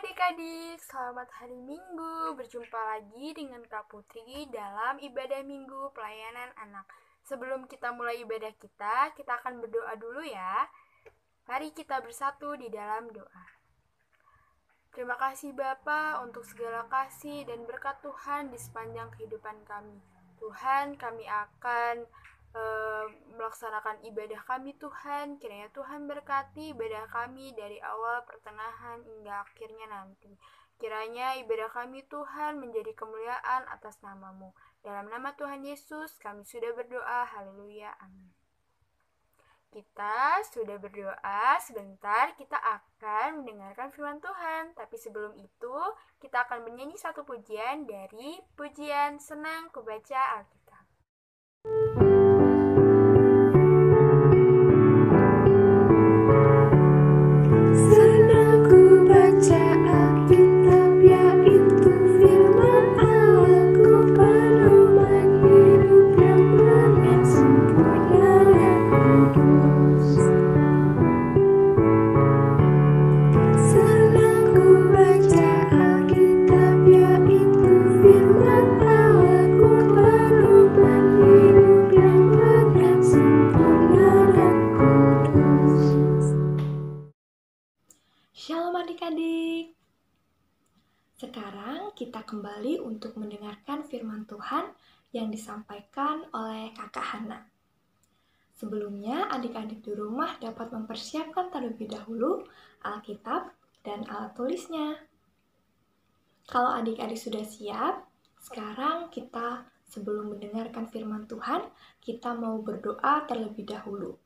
adik-adik, selamat hari Minggu. Berjumpa lagi dengan Kak Putri dalam ibadah Minggu pelayanan anak. Sebelum kita mulai ibadah kita akan berdoa dulu ya. Mari kita bersatu di dalam doa. Terima kasih Bapa untuk segala kasih dan berkat Tuhan di sepanjang kehidupan kami. Tuhan, kami akan melaksanakan ibadah kami Tuhan. Kiranya Tuhan berkati ibadah kami dari awal, pertengahan, hingga akhirnya nanti. Kiranya ibadah kami Tuhan menjadi kemuliaan atas nama-Mu. Dalam nama Tuhan Yesus kami sudah berdoa. Haleluya. Amin. Kita sudah berdoa, sebentar kita akan mendengarkan firman Tuhan. Tapi sebelum itu, kita akan menyanyi satu pujian dari pujian Senang Ku Baca Alkitab. Shalom adik-adik. Sekarang kita kembali untuk mendengarkan firman Tuhan yang disampaikan oleh Kakak Hana. Sebelumnya, adik-adik di rumah dapat mempersiapkan terlebih dahulu Alkitab dan alat tulisnya. Kalau adik-adik sudah siap, sekarang kita sebelum mendengarkan firman Tuhan, kita mau berdoa terlebih dahulu.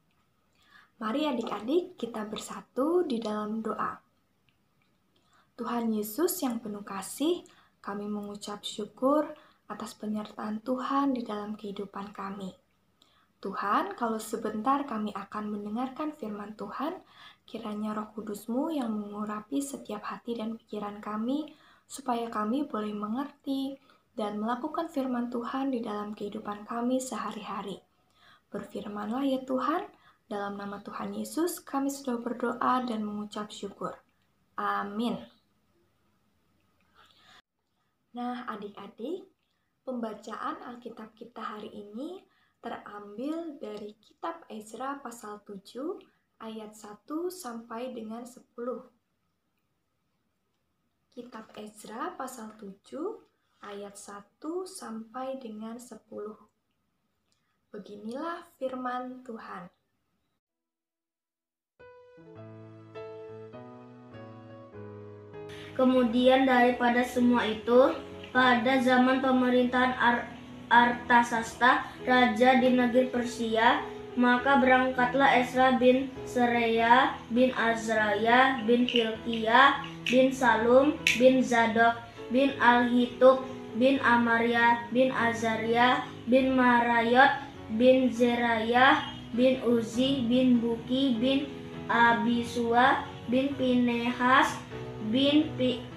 Mari adik-adik kita bersatu di dalam doa. Tuhan Yesus yang penuh kasih, kami mengucap syukur atas penyertaan Tuhan di dalam kehidupan kami. Tuhan, kalau sebentar kami akan mendengarkan firman Tuhan, kiranya Roh Kudus-Mu yang mengurapi setiap hati dan pikiran kami, supaya kami boleh mengerti dan melakukan firman Tuhan di dalam kehidupan kami sehari-hari. Berfirmanlah ya Tuhan, dalam nama Tuhan Yesus kami sudah berdoa dan mengucap syukur. Amin. Nah, adik-adik, pembacaan Alkitab kita hari ini terambil dari kitab Ezra pasal 7 ayat 1 sampai dengan 10. Kitab Ezra pasal 7 ayat 1 sampai dengan 10. Beginilah firman Tuhan. Kemudian daripada semua itu, pada zaman pemerintahan Artasasta, raja di negeri Persia, maka berangkatlah Ezra bin Seraya, bin Azraya, bin Hilkiah, bin Salum, bin Zadok, bin Alhitub, bin Amaria, bin Azaria, bin Marayot, bin Zerayah, bin Uzi, bin Buki, bin Abisua, bin Pinehas, bin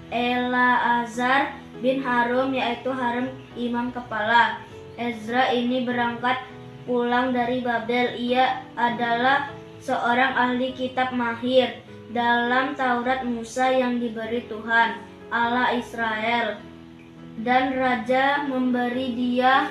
Eleazar, bin Harum, yaitu Harum imam kepala. Ezra ini berangkat pulang dari Babel. Ia adalah seorang ahli kitab mahir dalam Taurat Musa yang diberi Tuhan, Allah Israel. Dan raja memberi dia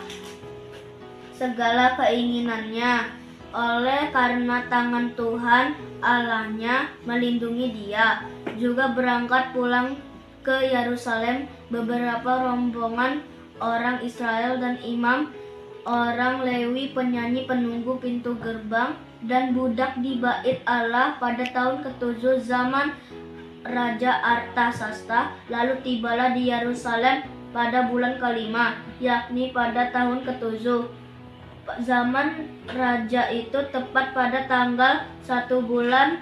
segala keinginannya, oleh karena tangan Tuhan Allahnya melindungi dia. Juga berangkat pulang ke Yerusalem beberapa rombongan orang Israel dan imam, orang Lewi, penyanyi, penunggu pintu gerbang, dan budak di bait Allah pada tahun ke-7 zaman Raja Artasasta. Lalu tibalah di Yerusalem pada bulan ke-5, yakni pada tahun ke-7 zaman raja itu, tepat pada tanggal 1 bulan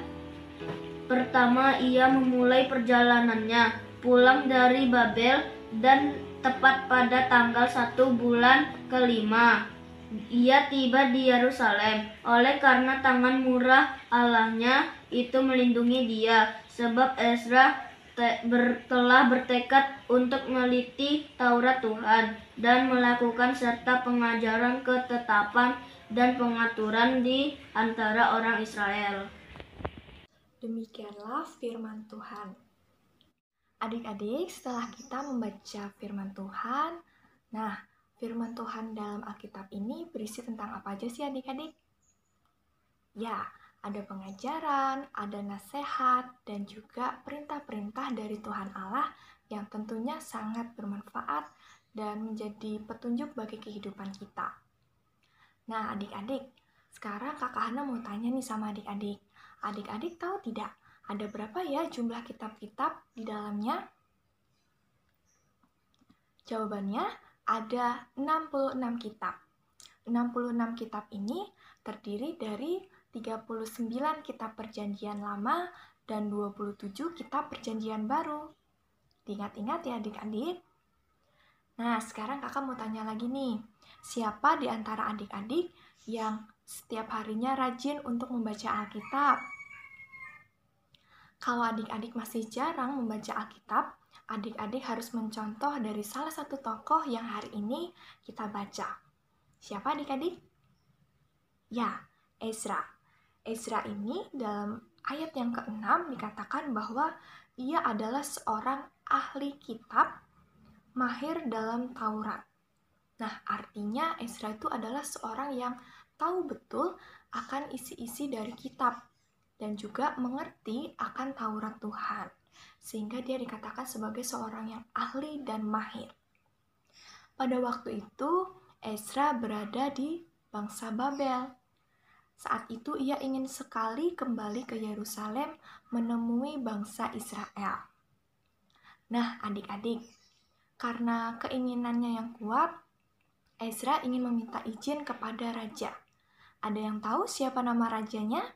pertama ia memulai perjalanannya pulang dari Babel, dan tepat pada tanggal 1 bulan ke-5 ia tiba di Yerusalem. Oleh karena tangan murah Allahnya itu melindungi dia, sebab Ezra telah bertekad untuk meliti Taurat Tuhan dan melakukan serta pengajaran ketetapan dan pengaturan di antara orang Israel. Demikianlah firman Tuhan. Adik-adik, setelah kita membaca firman Tuhan, nah, firman Tuhan dalam Alkitab ini berisi tentang apa aja sih adik-adik? Ya, ada pengajaran, ada nasihat, dan juga perintah-perintah dari Tuhan Allah yang tentunya sangat bermanfaat dan menjadi petunjuk bagi kehidupan kita. Nah, adik-adik, sekarang Kakak Hana mau tanya nih sama adik-adik. Adik-adik tahu tidak, ada berapa ya jumlah kitab-kitab di dalamnya? Jawabannya ada 66 kitab. 66 kitab ini terdiri dari 39 kitab perjanjian lama dan 27 kitab perjanjian baru. Diingat-ingat ya adik-adik. Nah, sekarang kakak mau tanya lagi nih. Siapa di antara adik-adik yang setiap harinya rajin untuk membaca Alkitab? Kalau adik-adik masih jarang membaca Alkitab, adik-adik harus mencontoh dari salah satu tokoh yang hari ini kita baca. Siapa adik-adik? Ya, Ezra. Ezra ini dalam ayat yang ke-6 dikatakan bahwa ia adalah seorang ahli kitab, mahir dalam Taurat. Nah, artinya Ezra itu adalah seorang yang tahu betul akan isi-isi dari kitab dan juga mengerti akan Taurat Tuhan, sehingga dia dikatakan sebagai seorang yang ahli dan mahir. Pada waktu itu, Ezra berada di bangsa Babel. Saat itu ia ingin sekali kembali ke Yerusalem menemui bangsa Israel. Nah, adik-adik, karena keinginannya yang kuat, Ezra ingin meminta izin kepada raja. Ada yang tahu siapa nama rajanya?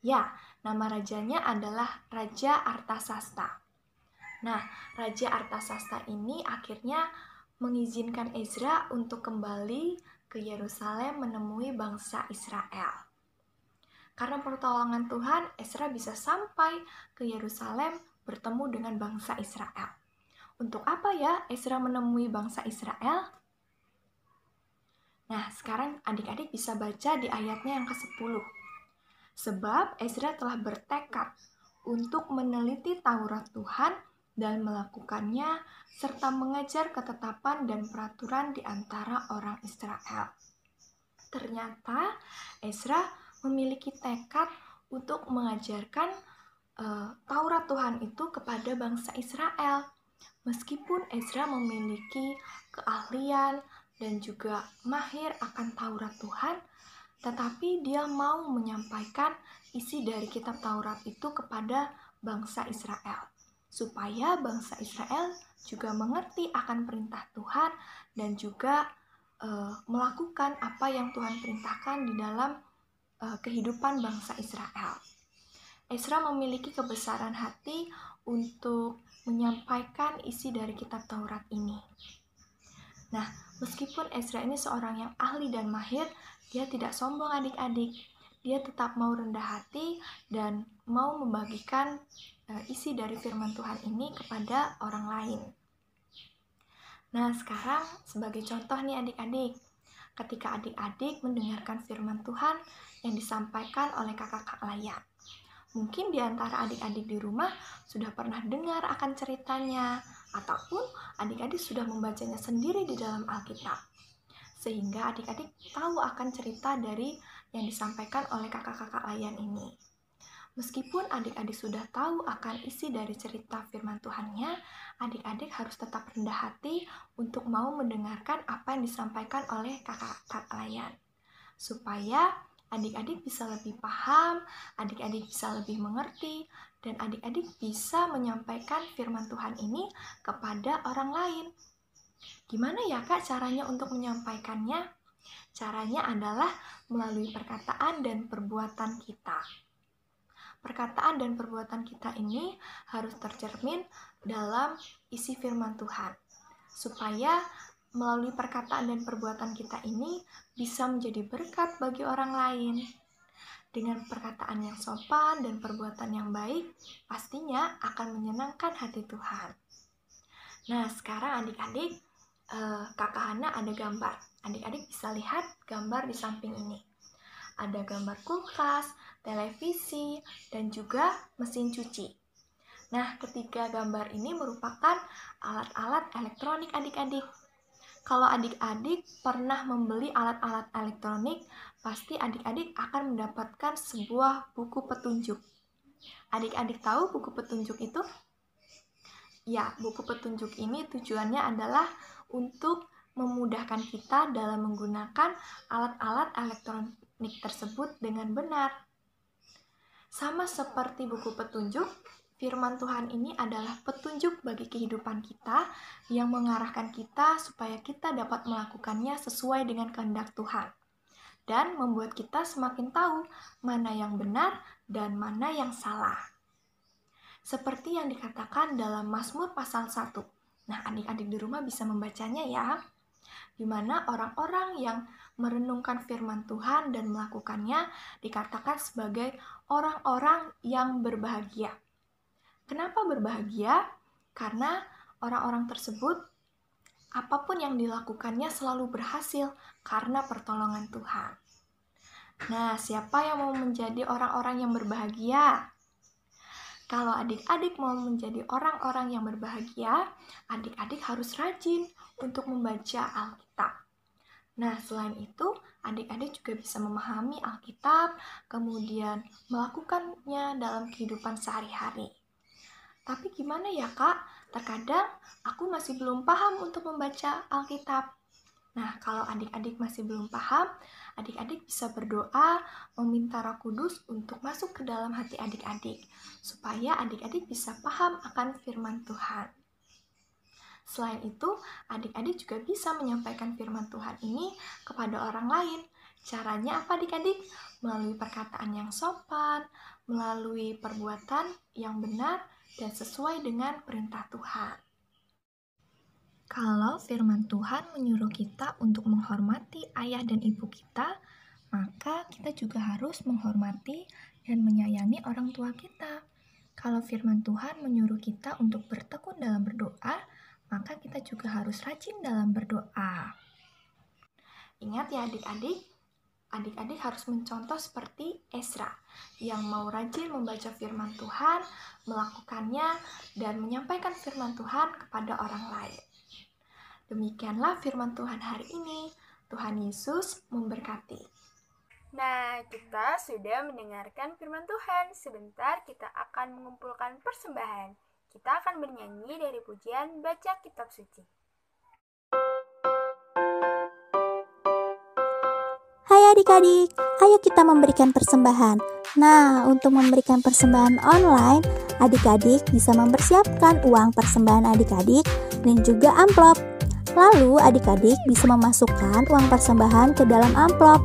Ya, nama rajanya adalah Raja Artasasta. Nah, Raja Artasasta ini akhirnya mengizinkan Ezra untuk kembali ke Yerusalem menemui bangsa Israel. Karena pertolongan Tuhan, Ezra bisa sampai ke Yerusalem bertemu dengan bangsa Israel. Untuk apa ya Ezra menemui bangsa Israel? Nah, sekarang adik-adik bisa baca di ayatnya yang ke-10. Sebab Ezra telah bertekad untuk meneliti Taurat Tuhan dan melakukannya, serta mengajar ketetapan dan peraturan di antara orang Israel. Ternyata Ezra memiliki tekad untuk mengajarkan Taurat Tuhan itu kepada bangsa Israel. Meskipun Ezra memiliki keahlian dan juga mahir akan Taurat Tuhan, tetapi dia mau menyampaikan isi dari kitab Taurat itu kepada bangsa Israel, supaya bangsa Israel juga mengerti akan perintah Tuhan dan juga melakukan apa yang Tuhan perintahkan di dalam kehidupan bangsa Israel. Ezra memiliki kebesaran hati untuk menyampaikan isi dari kitab Taurat ini. Nah, meskipun Ezra ini seorang yang ahli dan mahir, dia tidak sombong adik-adik. Dia tetap mau rendah hati dan mau membagikan isi dari firman Tuhan ini kepada orang lain. Nah, sekarang sebagai contoh nih adik-adik, ketika adik-adik mendengarkan firman Tuhan yang disampaikan oleh kakak-kakak layan, mungkin di antara adik-adik di rumah sudah pernah dengar akan ceritanya, ataupun adik-adik sudah membacanya sendiri di dalam Alkitab, sehingga adik-adik tahu akan cerita dari yang disampaikan oleh kakak-kakak layan ini. Meskipun adik-adik sudah tahu akan isi dari cerita firman Tuhannya, adik-adik harus tetap rendah hati untuk mau mendengarkan apa yang disampaikan oleh kakak-kakak layan, supaya adik-adik bisa lebih paham, adik-adik bisa lebih mengerti, dan adik-adik bisa menyampaikan firman Tuhan ini kepada orang lain. Gimana ya Kak caranya untuk menyampaikannya? Caranya adalah melalui perkataan dan perbuatan kita. Perkataan dan perbuatan kita ini harus tercermin dalam isi firman Tuhan, supaya melalui perkataan dan perbuatan kita ini bisa menjadi berkat bagi orang lain. Dengan perkataan yang sopan dan perbuatan yang baik, pastinya akan menyenangkan hati Tuhan. Nah, sekarang adik-adik, Kakak Hana ada gambar. Adik-adik bisa lihat gambar di samping ini. Ada gambar kulkas, televisi, dan juga mesin cuci. Nah, ketiga gambar ini merupakan alat-alat elektronik adik-adik. Kalau adik-adik pernah membeli alat-alat elektronik, pasti adik-adik akan mendapatkan sebuah buku petunjuk. Adik-adik tahu buku petunjuk itu? Ya, buku petunjuk ini tujuannya adalah untuk memudahkan kita dalam menggunakan alat-alat elektronik tersebut dengan benar. Sama seperti buku petunjuk, firman Tuhan ini adalah petunjuk bagi kehidupan kita yang mengarahkan kita supaya kita dapat melakukannya sesuai dengan kehendak Tuhan dan membuat kita semakin tahu mana yang benar dan mana yang salah. Seperti yang dikatakan dalam Mazmur pasal 1. Nah, adik-adik di rumah bisa membacanya ya. Di mana orang-orang yang merenungkan firman Tuhan dan melakukannya dikatakan sebagai orang-orang yang berbahagia. Kenapa berbahagia? Karena orang-orang tersebut, apapun yang dilakukannya selalu berhasil karena pertolongan Tuhan. Nah, siapa yang mau menjadi orang-orang yang berbahagia? Kalau adik-adik mau menjadi orang-orang yang berbahagia, adik-adik harus rajin untuk membaca Alkitab. Nah, selain itu, adik-adik juga bisa memahami Alkitab, kemudian melakukannya dalam kehidupan sehari-hari. Tapi gimana ya Kak? Terkadang aku masih belum paham untuk membaca Alkitab. Nah, kalau adik-adik masih belum paham, adik-adik bisa berdoa meminta Roh Kudus untuk masuk ke dalam hati adik-adik, supaya adik-adik bisa paham akan firman Tuhan. Selain itu, adik-adik juga bisa menyampaikan firman Tuhan ini kepada orang lain. Caranya apa adik-adik? Melalui perkataan yang sopan, melalui perbuatan yang benar, dan sesuai dengan perintah Tuhan. Kalau firman Tuhan menyuruh kita untuk menghormati ayah dan ibu kita, maka kita juga harus menghormati dan menyayangi orang tua kita. Kalau firman Tuhan menyuruh kita untuk bertekun dalam berdoa, maka kita juga harus rajin dalam berdoa. Ingat ya adik-adik, adik-adik harus mencontoh seperti Ezra yang mau rajin membaca firman Tuhan, melakukannya, dan menyampaikan firman Tuhan kepada orang lain. Demikianlah firman Tuhan hari ini. Tuhan Yesus memberkati. Nah, kita sudah mendengarkan firman Tuhan. Sebentar kita akan mengumpulkan persembahan. Kita akan bernyanyi dari pujian Baca Kitab Suci. Hai adik-adik, ayo kita memberikan persembahan. Nah, untuk memberikan persembahan online, adik-adik bisa mempersiapkan uang persembahan adik-adik dan juga amplop. Lalu adik-adik bisa memasukkan uang persembahan ke dalam amplop.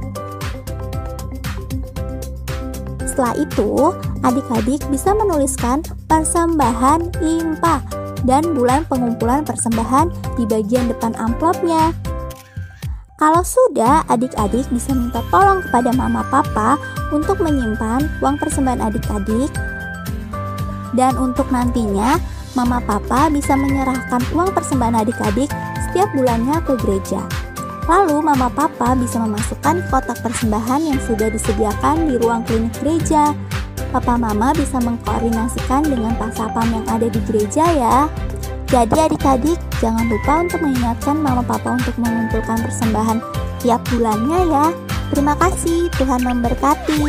Setelah itu, adik-adik bisa menuliskan persembahan limpah dan bulan pengumpulan persembahan di bagian depan amplopnya. Kalau sudah, adik-adik bisa minta tolong kepada mama papa untuk menyimpan uang persembahan adik-adik. Dan untuk nantinya, mama papa bisa menyerahkan uang persembahan adik-adik setiap bulannya ke gereja. Lalu mama papa bisa memasukkan kotak persembahan yang sudah disediakan di ruang klinik gereja. Papa mama bisa mengkoordinasikan dengan pasapam yang ada di gereja ya. Jadi adik-adik jangan lupa untuk mengingatkan mama papa untuk mengumpulkan persembahan tiap bulannya ya. Terima kasih, Tuhan memberkati.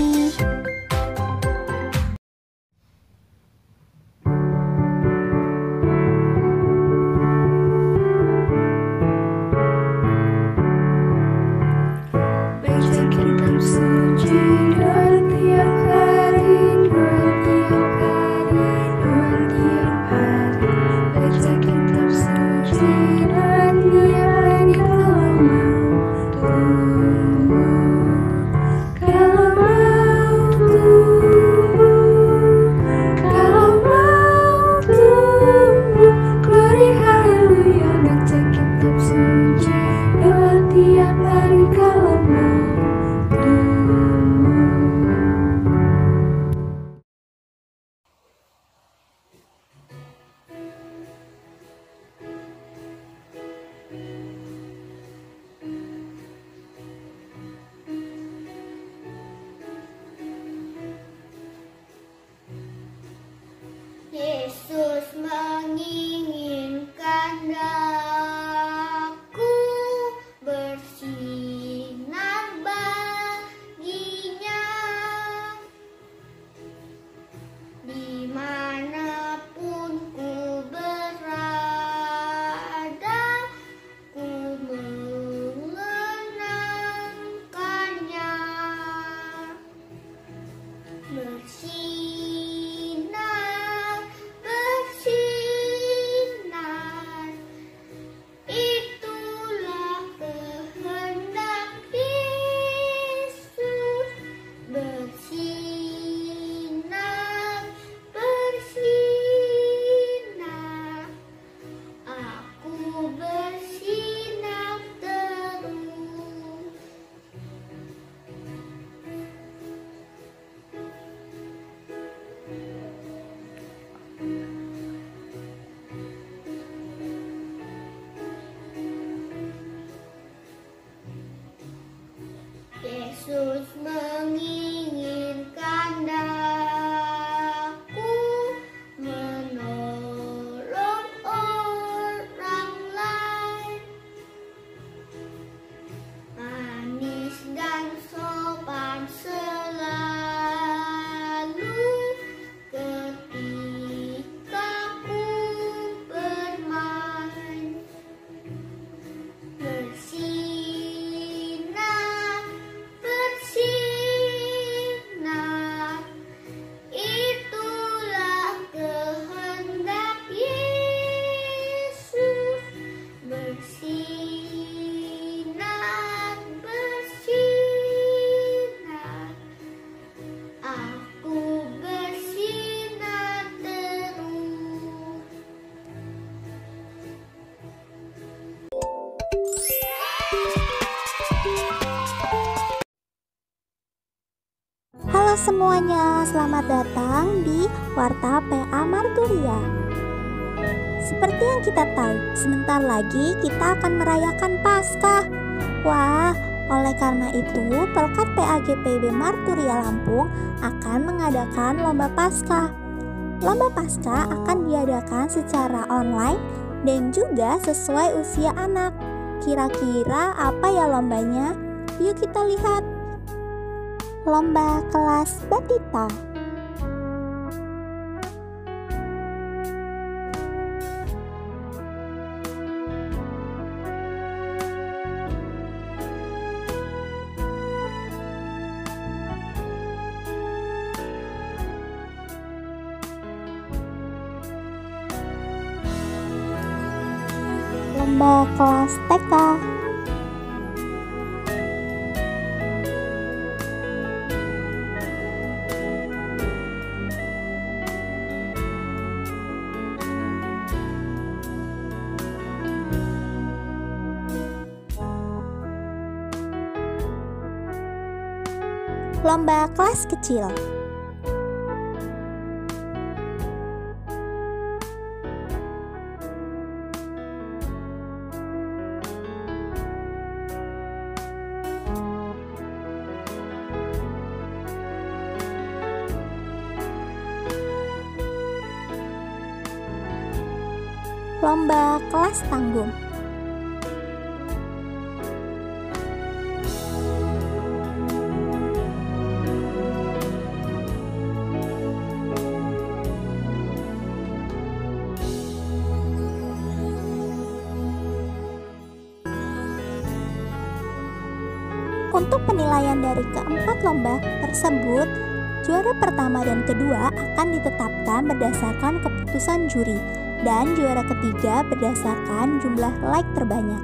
Kalau Yesus menginginkan daku menolong orang lain. Manis dan sopan selalu ketika ku bermain. Bersinar, bersinar, itulah kehendak Yesus. Bersinar, bersinar, aku bersinar terus. Halo semuanya, selamat datang di Warta PA Marturia. Seperti yang kita tahu, sebentar lagi kita akan merayakan Paskah. Wah, oleh karena itu, Pelkat PAGPIB Marturia Lampung akan mengadakan Lomba Paskah. Lomba Paskah akan diadakan secara online dan juga sesuai usia anak. Kira-kira apa ya lombanya? Yuk kita lihat. Lomba kelas batita. Lomba kelas TK. Lomba kelas kecil. Lomba kelas tanggung. Untuk penilaian dari keempat lomba tersebut, juara pertama dan kedua akan ditetapkan berdasarkan keputusan juri, dan juara ketiga berdasarkan jumlah like terbanyak.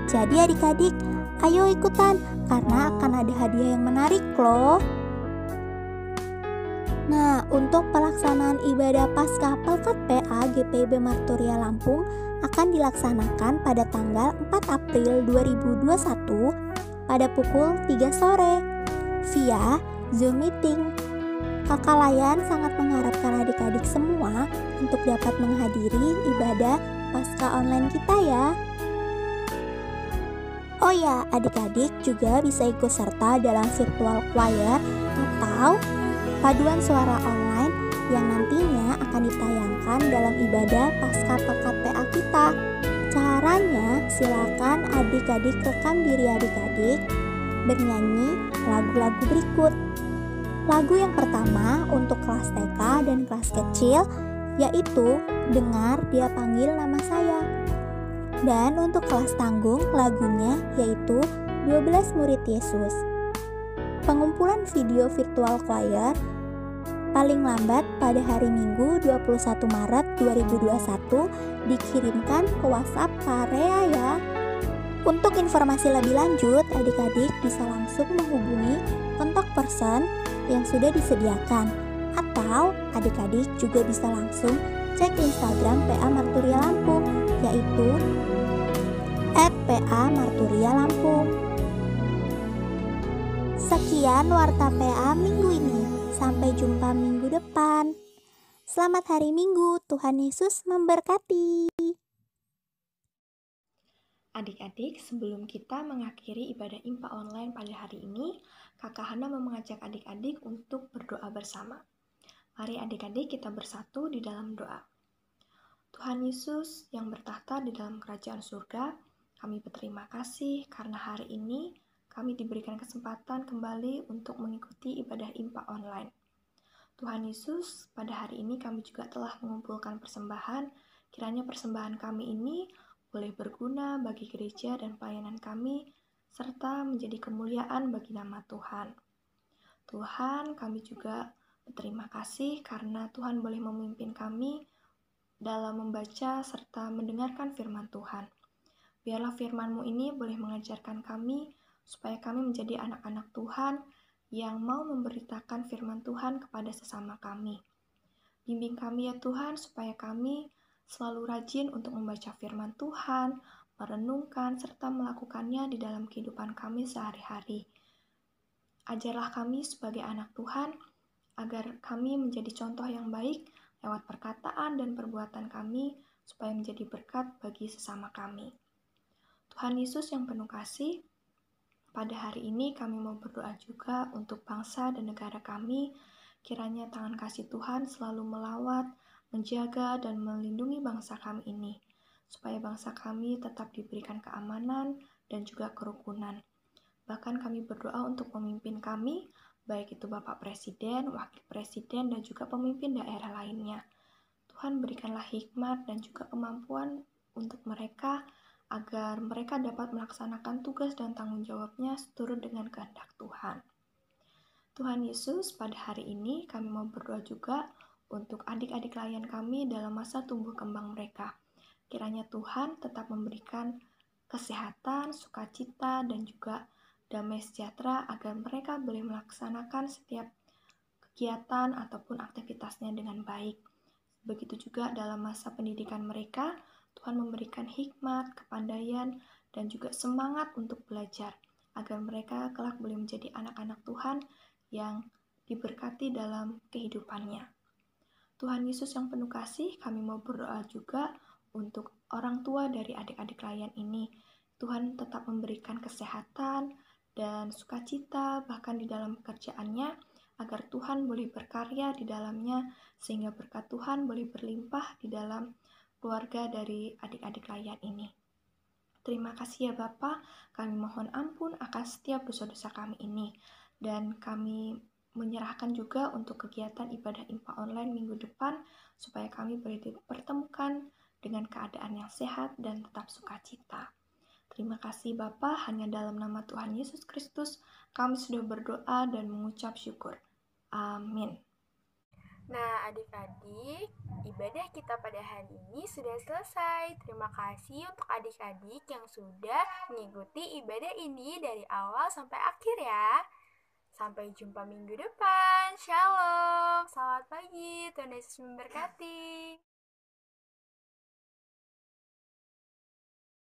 Jadi adik-adik, ayo ikutan karena akan ada hadiah yang menarik loh. Nah, untuk pelaksanaan ibadah Paskah Pelkat PA GPIB Marturia Lampung akan dilaksanakan pada tanggal 4 April 2021 pada pukul 3 sore via Zoom Meeting. Kakak Layan sangat mengharapkan adik-adik semua untuk dapat menghadiri ibadah Paskah online kita ya. Oh ya, adik-adik juga bisa ikut serta dalam virtual choir atau paduan suara online yang nantinya akan ditayangkan dalam ibadah Paskah Pelkat PA kita. Caranya, silakan adik-adik rekam diri adik-adik bernyanyi lagu-lagu berikut. Lagu yang pertama untuk kelas TK dan kelas kecil yaitu Dengar Dia Panggil Nama Saya. Dan untuk kelas tanggung lagunya yaitu 12 Murid Yesus. Pengumpulan video virtual choir paling lambat pada hari Minggu 21 Maret 2021 dikirimkan ke WhatsApp Karea ya. Untuk informasi lebih lanjut, adik-adik bisa langsung menghubungi kontak person yang sudah disediakan, atau adik-adik juga bisa langsung cek Instagram PA Marturia Lampung yaitu @PA_Marturia_Lampung. Sekian Warta PA minggu ini. Sampai jumpa minggu depan. Selamat hari Minggu, Tuhan Yesus memberkati. Adik-adik, sebelum kita mengakhiri ibadah IMPA online pada hari ini, Kakak Hana mau mengajak adik-adik untuk berdoa bersama. Mari adik-adik kita bersatu di dalam doa. Tuhan Yesus yang bertahta di dalam kerajaan surga, kami berterima kasih karena hari ini kami diberikan kesempatan kembali untuk mengikuti ibadah IMPA online. Tuhan Yesus, pada hari ini kami juga telah mengumpulkan persembahan. Kiranya persembahan kami ini boleh berguna bagi gereja dan pelayanan kami, serta menjadi kemuliaan bagi nama Tuhan. Tuhan, kami juga berterima kasih karena Tuhan boleh memimpin kami dalam membaca serta mendengarkan firman Tuhan. Biarlah firman-Mu ini boleh mengajarkan kami, supaya kami menjadi anak-anak Tuhan yang mau memberitakan firman Tuhan kepada sesama kami. Bimbing kami ya Tuhan, supaya kami selalu rajin untuk membaca firman Tuhan, merenungkan, serta melakukannya di dalam kehidupan kami sehari-hari. Ajarlah kami sebagai anak Tuhan, agar kami menjadi contoh yang baik lewat perkataan dan perbuatan kami, supaya menjadi berkat bagi sesama kami. Tuhan Yesus yang penuh kasih, pada hari ini kami mau berdoa juga untuk bangsa dan negara kami. Kiranya tangan kasih Tuhan selalu melawat, menjaga dan melindungi bangsa kami ini, supaya bangsa kami tetap diberikan keamanan dan juga kerukunan. Bahkan kami berdoa untuk pemimpin kami, baik itu Bapak Presiden, Wakil Presiden, dan juga pemimpin daerah lainnya. Tuhan berikanlah hikmat dan juga kemampuan untuk mereka, agar mereka dapat melaksanakan tugas dan tanggung jawabnya seturut dengan kehendak Tuhan. Tuhan Yesus, pada hari ini kami mau berdoa juga untuk adik-adik klien kami dalam masa tumbuh kembang mereka. Kiranya Tuhan tetap memberikan kesehatan, sukacita, dan juga damai sejahtera agar mereka boleh melaksanakan setiap kegiatan ataupun aktivitasnya dengan baik. Begitu juga dalam masa pendidikan mereka, Tuhan memberikan hikmat, kepandaian, dan juga semangat untuk belajar, agar mereka kelak boleh menjadi anak-anak Tuhan yang diberkati dalam kehidupannya. Tuhan Yesus yang penuh kasih, kami mau berdoa juga untuk orang tua dari adik-adik klien ini. Tuhan tetap memberikan kesehatan dan sukacita bahkan di dalam pekerjaannya, agar Tuhan boleh berkarya di dalamnya, sehingga berkat Tuhan boleh berlimpah di dalam keluarga dari adik-adik klien ini. Terima kasih ya Bapa, kami mohon ampun akan setiap dosa-dosa kami ini, dan kami menyerahkan juga untuk kegiatan ibadah IMPA online minggu depan, supaya kami boleh dipertemukan dengan keadaan yang sehat dan tetap sukacita. Terima kasih Bapa, hanya dalam nama Tuhan Yesus Kristus kami sudah berdoa dan mengucap syukur. Amin. Nah, adik-adik, ibadah kita pada hari ini sudah selesai. Terima kasih untuk adik-adik yang sudah mengikuti ibadah ini dari awal sampai akhir ya. Sampai jumpa minggu depan. Shalom. Selamat pagi. Tuhan Yesus memberkati.